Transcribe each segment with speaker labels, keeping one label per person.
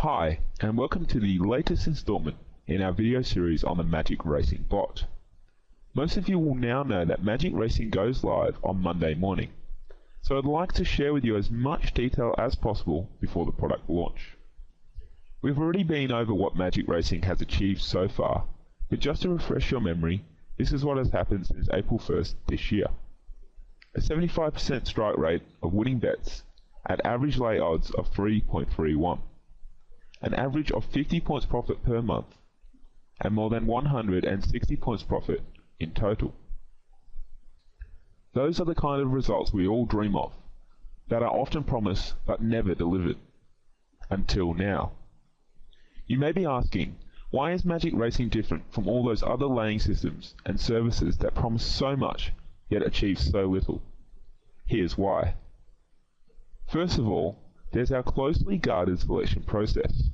Speaker 1: Hi, and welcome to the latest installment in our video series on the Magic Racing bot. Most of you will now know that Magic Racing goes live on Monday morning, so I'd like to share with you as much detail as possible before the product launch. We've already been over what Magic Racing has achieved so far, but just to refresh your memory, this is what has happened since April 1st this year. A 75% strike rate of winning bets at average lay odds of 3.31. An average of 50 points profit per month, and more than 160 points profit in total. Those are the kind of results we all dream of, that are often promised but never delivered. Until now. You may be asking, why is Magic Racing different from all those other laying systems and services that promise so much, yet achieve so little? Here's why. First of all, there's our closely guarded selection process.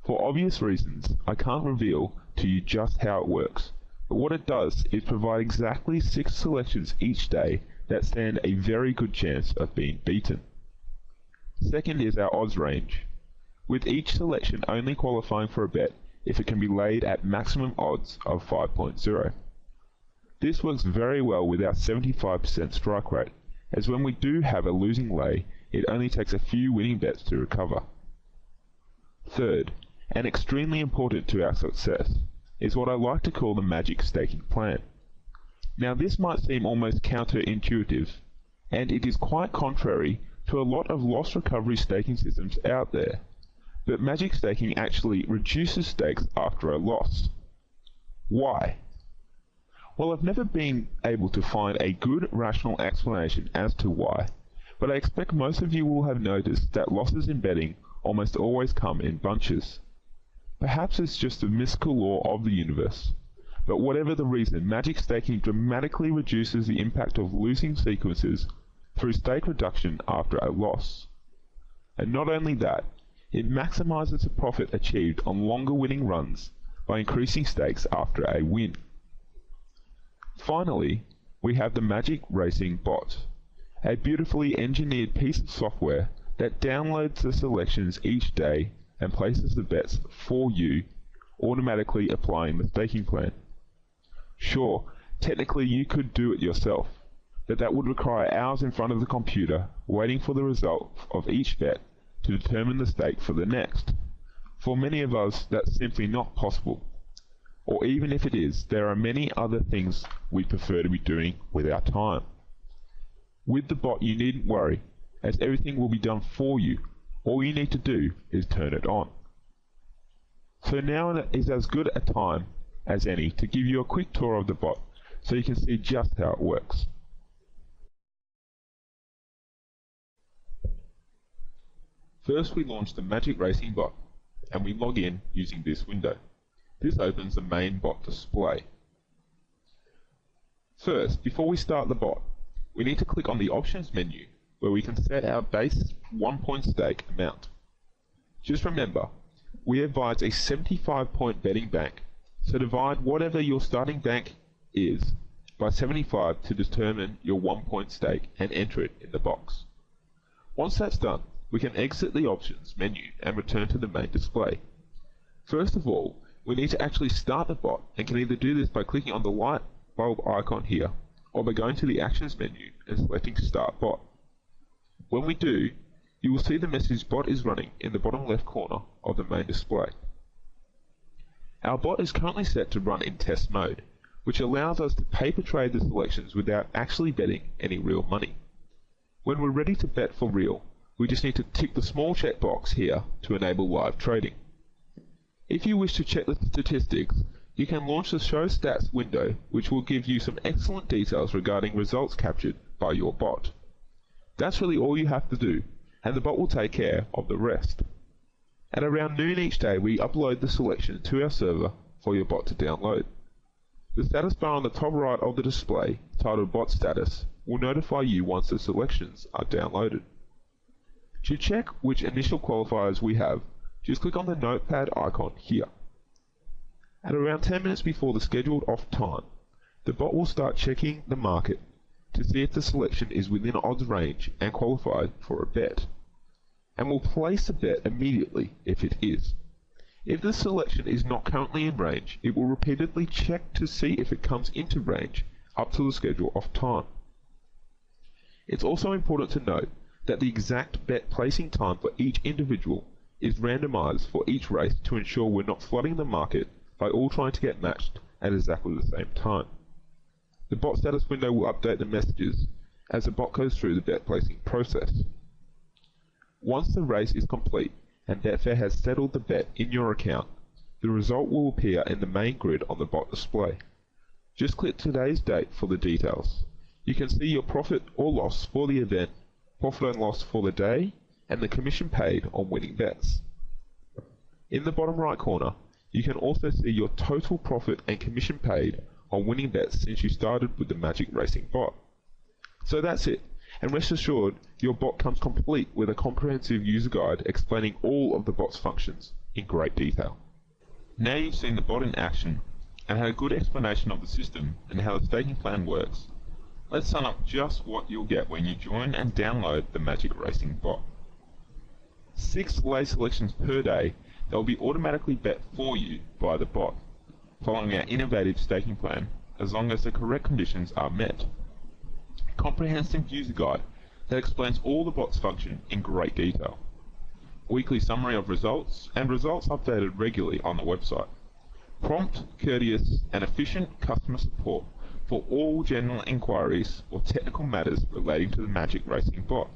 Speaker 1: For obvious reasons, I can't reveal to you just how it works, but what it does is provide exactly 6 selections each day that stand a very good chance of being beaten. Second is our odds range, with each selection only qualifying for a bet if it can be laid at maximum odds of 5.0. This works very well with our 75% strike rate, as when we do have a losing lay, it only takes a few winning bets to recover. Third, and extremely important to our success, is what I like to call the Magic Staking Plan. Now this might seem almost counterintuitive, and it is quite contrary to a lot of loss recovery staking systems out there, but Magic Staking actually reduces stakes after a loss. Why? Well, I've never been able to find a good rational explanation as to why, but I expect most of you will have noticed that losses in betting almost always come in bunches. Perhaps it's just a mystical law of the universe, but whatever the reason, Magic Staking dramatically reduces the impact of losing sequences through stake reduction after a loss. And not only that, it maximizes the profit achieved on longer winning runs by increasing stakes after a win. Finally, we have the Magic Racing bot, a beautifully engineered piece of software that downloads the selections each day and places the bets for you, automatically applying the staking plan. Sure, technically you could do it yourself, but that would require hours in front of the computer waiting for the result of each bet to determine the stake for the next. For many of us, that's simply not possible. Or even if it is, there are many other things we prefer to be doing with our time. With the bot you needn't worry, as everything will be done for you. All you need to do is turn it on. So now is as good a time as any to give you a quick tour of the bot so you can see just how it works. First we launch the Magic Racing bot and we log in using this window. This opens the main bot display. First, before we start the bot, we need to click on the options menu where we can set our base 1 point stake amount. Just remember, we advise a 75 point betting bank, so divide whatever your starting bank is by 75 to determine your 1 point stake and enter it in the box. Once that's done, we can exit the options menu and return to the main display. First of all, we need to actually start the bot and can either do this by clicking on the light bulb icon here or by going to the actions menu and selecting start bot. When we do, you will see the message bot is running in the bottom left corner of the main display. Our bot is currently set to run in test mode, which allows us to paper trade the selections without actually betting any real money. When we're ready to bet for real, we just need to tick the small checkbox here to enable live trading. If you wish to check the statistics, you can launch the Show Stats window, which will give you some excellent details regarding results captured by your bot. That's really all you have to do, and the bot will take care of the rest. At around noon each day, we upload the selection to our server for your bot to download. The status bar on the top right of the display, titled Bot Status, will notify you once the selections are downloaded. To check which initial qualifiers we have, just click on the notepad icon here. At around 10 minutes before the scheduled off time, the bot will start checking the market to see if the selection is within odds range and qualified for a bet. and will place a bet immediately if it is. If the selection is not currently in range, it will repeatedly check to see if it comes into range up to the schedule of time. It's also important to note that the exact bet placing time for each individual is randomized for each race to ensure we're not flooding the market by all trying to get matched at exactly the same time. The bot status window will update the messages as the bot goes through the bet placing process. Once the race is complete and Betfair has settled the bet in your account, the result will appear in the main grid on the bot display. Just click today's date for the details. You can see your profit or loss for the event, profit and loss for the day, and the commission paid on winning bets. In the bottom right corner, you can also see your total profit and commission paid on winning bets since you started with the Magic Racing bot. So that's it, and rest assured your bot comes complete with a comprehensive user guide explaining all of the bot's functions in great detail. Now you've seen the bot in action and had a good explanation of the system and how the staking plan works, let's sum up just what you'll get when you join and download the Magic Racing bot. 6 lay selections per day that will be automatically bet for you by the bot, following our innovative staking plan as long as the correct conditions are met. Comprehensive user guide that explains all the bot's function in great detail. Weekly summary of results and results updated regularly on the website. Prompt, courteous and efficient customer support for all general inquiries or technical matters relating to the Magic Racing bot.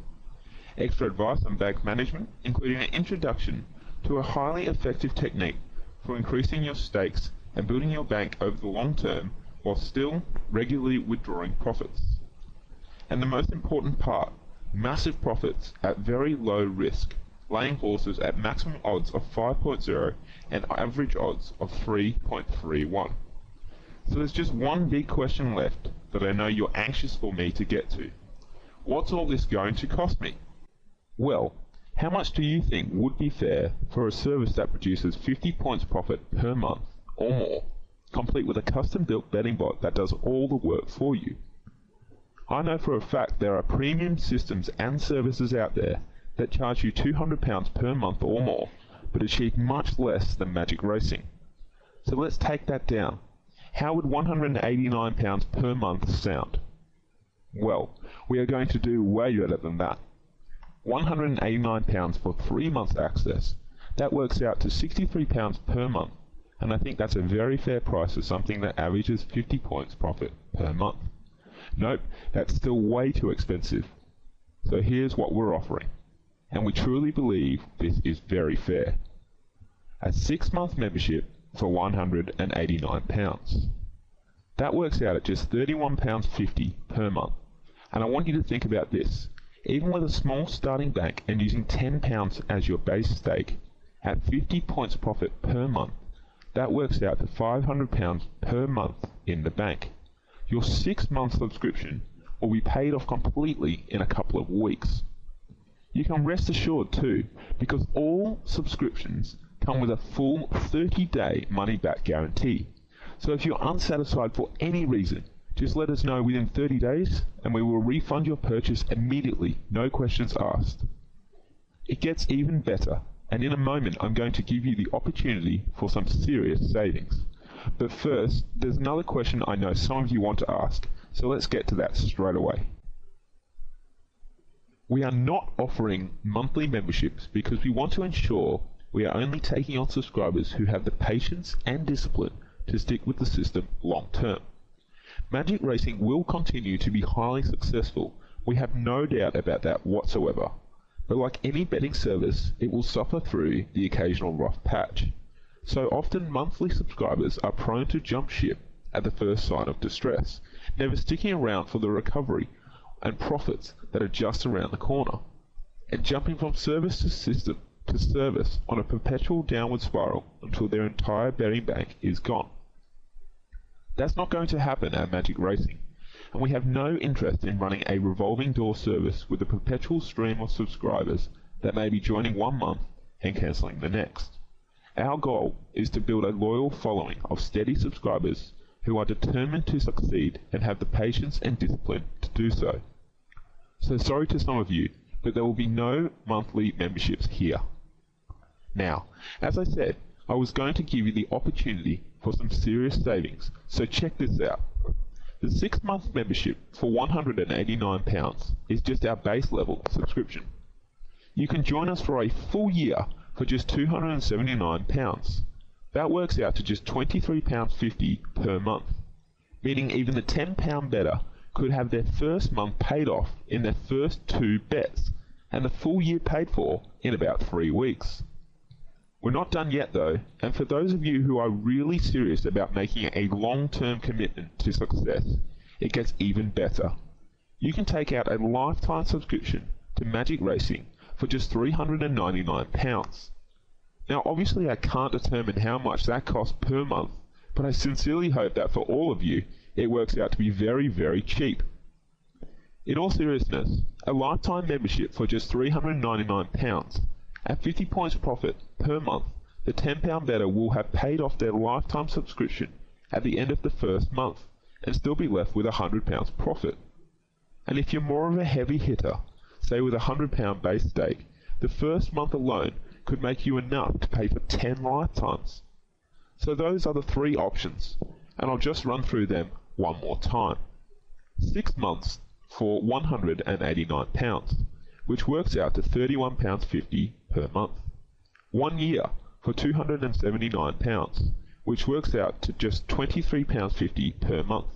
Speaker 1: Extra advice on bank management, including an introduction to a highly effective technique for increasing your stakes and building your bank over the long term while still regularly withdrawing profits. And the most important part, massive profits at very low risk, laying horses at maximum odds of 5.0 and average odds of 3.31. So there's just one big question left that I know you're anxious for me to get to. What's all this going to cost me? Well, how much do you think would be fair for a service that produces 50 points profit per month or more, complete with a custom-built betting bot that does all the work for you? I know for a fact there are premium systems and services out there that charge you £200 per month or more, but achieve much less than Magic Racing. So let's take that down. How would £189 per month sound? Well, we are going to do way better than that. £189 for 3 months access. That works out to £63 per month, and I think that's a very fair price for something that averages 50 points profit per month. Nope, that's still way too expensive. So here's what we're offering, and we truly believe this is very fair. A 6-month membership for £189. That works out at just £31.50 per month. And I want you to think about this. Even with a small starting bank and using £10 as your base stake, at 50 points profit per month, that works out to £500 per month in the bank. Your 6-month subscription will be paid off completely in a couple of weeks. You can rest assured too, because all subscriptions come with a full 30-day money-back guarantee. So if you're unsatisfied for any reason, just let us know within 30 days and we will refund your purchase immediately, no questions asked. It gets even better, and in a moment I'm going to give you the opportunity for some serious savings. But first, there's another question I know some of you want to ask, so let's get to that straight away. We are not offering monthly memberships because we want to ensure we are only taking on subscribers who have the patience and discipline to stick with the system long term. Magic Racing will continue to be highly successful, we have no doubt about that whatsoever. But like any betting service, it will suffer through the occasional rough patch. So often monthly subscribers are prone to jump ship at the first sign of distress, never sticking around for the recovery and profits that are just around the corner, and jumping from service to system to service on a perpetual downward spiral until their entire betting bank is gone. That's not going to happen at Magic Racing, and we have no interest in running a revolving door service with a perpetual stream of subscribers that may be joining 1 month and cancelling the next. Our goal is to build a loyal following of steady subscribers who are determined to succeed and have the patience and discipline to do so. So sorry to some of you, but there will be no monthly memberships here. Now, as I said, I was going to give you the opportunity for some serious savings, so check this out. The 6-month membership for £189 is just our base level subscription. You can join us for a full year for just £279. That works out to just £23.50 per month, meaning even the £10 bettor could have their first month paid off in their first 2 bets, and the full year paid for in about 3 weeks. We're not done yet though, and for those of you who are really serious about making a long-term commitment to success, it gets even better. You can take out a lifetime subscription to Magic Racing for just £399. Now obviously I can't determine how much that costs per month, but I sincerely hope that for all of you, it works out to be very, very cheap. In all seriousness, a lifetime membership for just £399, at 50 points profit per month, the £10 bettor will have paid off their lifetime subscription at the end of the first month, and still be left with £100 profit. And if you're more of a heavy hitter, say with a £100 base stake, the first month alone could make you enough to pay for 10 lifetimes. So those are the 3 options, and I'll just run through them one more time. 6 months for £189, which works out to £31.50 per month. 1 year for £279, which works out to just £23.50 per month.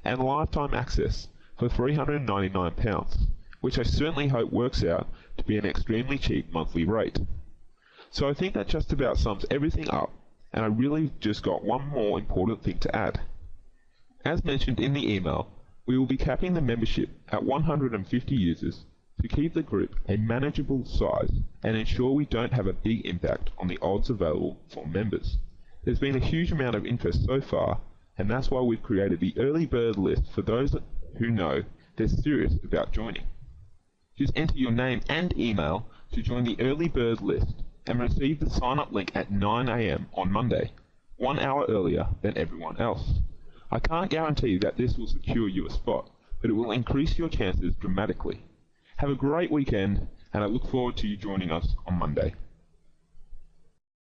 Speaker 1: And lifetime access for £399, which I certainly hope works out to be an extremely cheap monthly rate. So I think that just about sums everything up, and I really just got one more important thing to add. As mentioned in the email, we will be capping the membership at 150 users to keep the group a manageable size and ensure we don't have a big impact on the odds available for members. There's been a huge amount of interest so far, and that's why we've created the early bird list for those who know they're serious about joining. Just enter your name and email to join the early bird list and receive the sign-up link at 9 AM on Monday, 1 hour earlier than everyone else. I can't guarantee that this will secure you a spot, but it will increase your chances dramatically. Have a great weekend, and I look forward to you joining us on Monday.